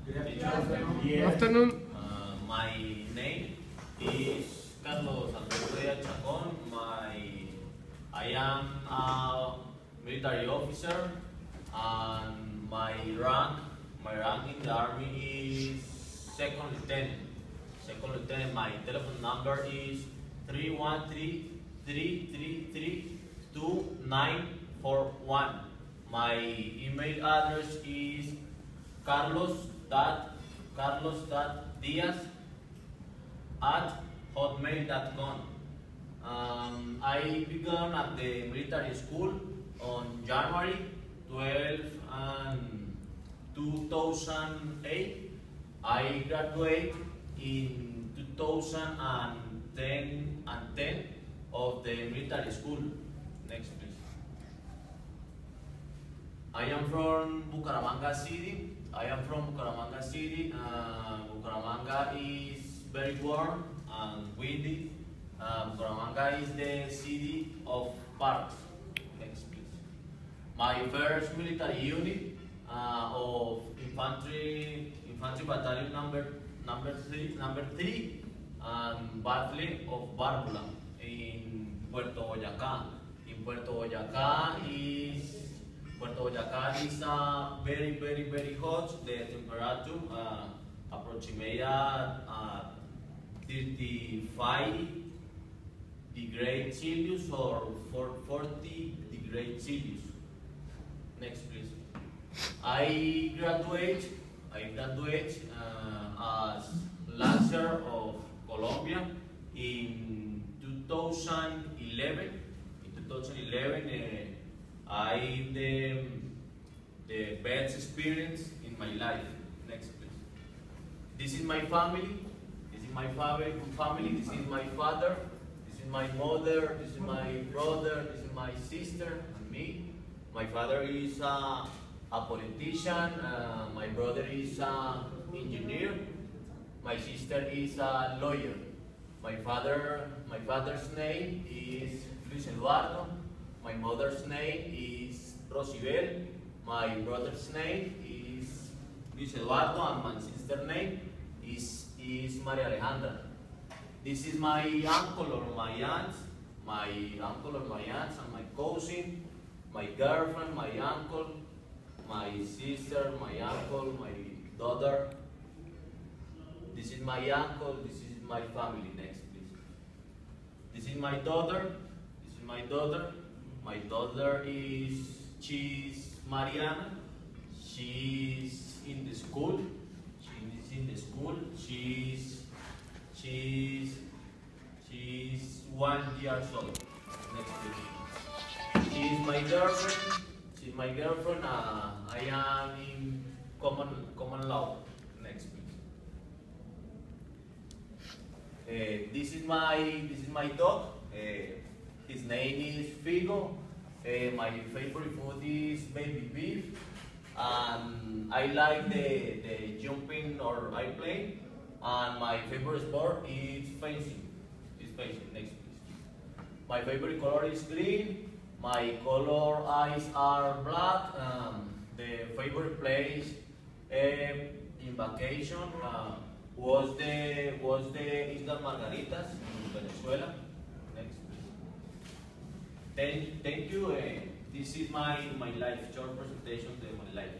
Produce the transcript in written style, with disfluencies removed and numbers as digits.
Good Yes. afternoon. My name is Carlos Alberto Chacon. I am a military officer, and my rank in the army is second lieutenant. Second lieutenant. My telephone number is 313-333-2941. My email address is carlos.diaz@hotmail.com. I began at the military school on January 12 and 2008. I graduated in 2010 of the military school. Next, please. I am from Bucaramanga City. Bucaramanga is very warm and windy. Bucaramanga is the city of parks. Next, please. My first military unit of infantry battalion number three, battalion of Bárbula in Puerto Boyacá. Puerto Boyacá is very hot. The temperature approximately 35 degrees Celsius or 40 degrees Celsius. Next, please. I graduate as Lancer of Colombia in 2011. I the best experience in my life. Next, please. This is my family. This is my family. This is my father. This is my mother. This is my brother. This is my sister and me. My father is a politician. My brother is an engineer. My sister is a lawyer. My father's name is Luis Eduardo. My mother's name is Rosibel. My brother's name is Luis Eduardo, and my sister's name is Maria Alejandra. This is my uncle or my aunt, and my cousin, my girlfriend, my uncle, my sister, my uncle, my daughter. This is my uncle. This is my family. Next, please. This is my daughter. My daughter she's Mariana. She's in the school. She's 1 year old. Next, please. She's my girlfriend. I am in common law. Next, please. This is my dog. His name is Figo. My favorite food is baby beef. I like the jumping or airplane. And my favorite sport is fencing. Next, please. My favorite color is green. My color eyes are black. The favorite place in vacation was the Islas Margaritas in Venezuela. Next, please. Thank you. This is my life, short presentation of my life.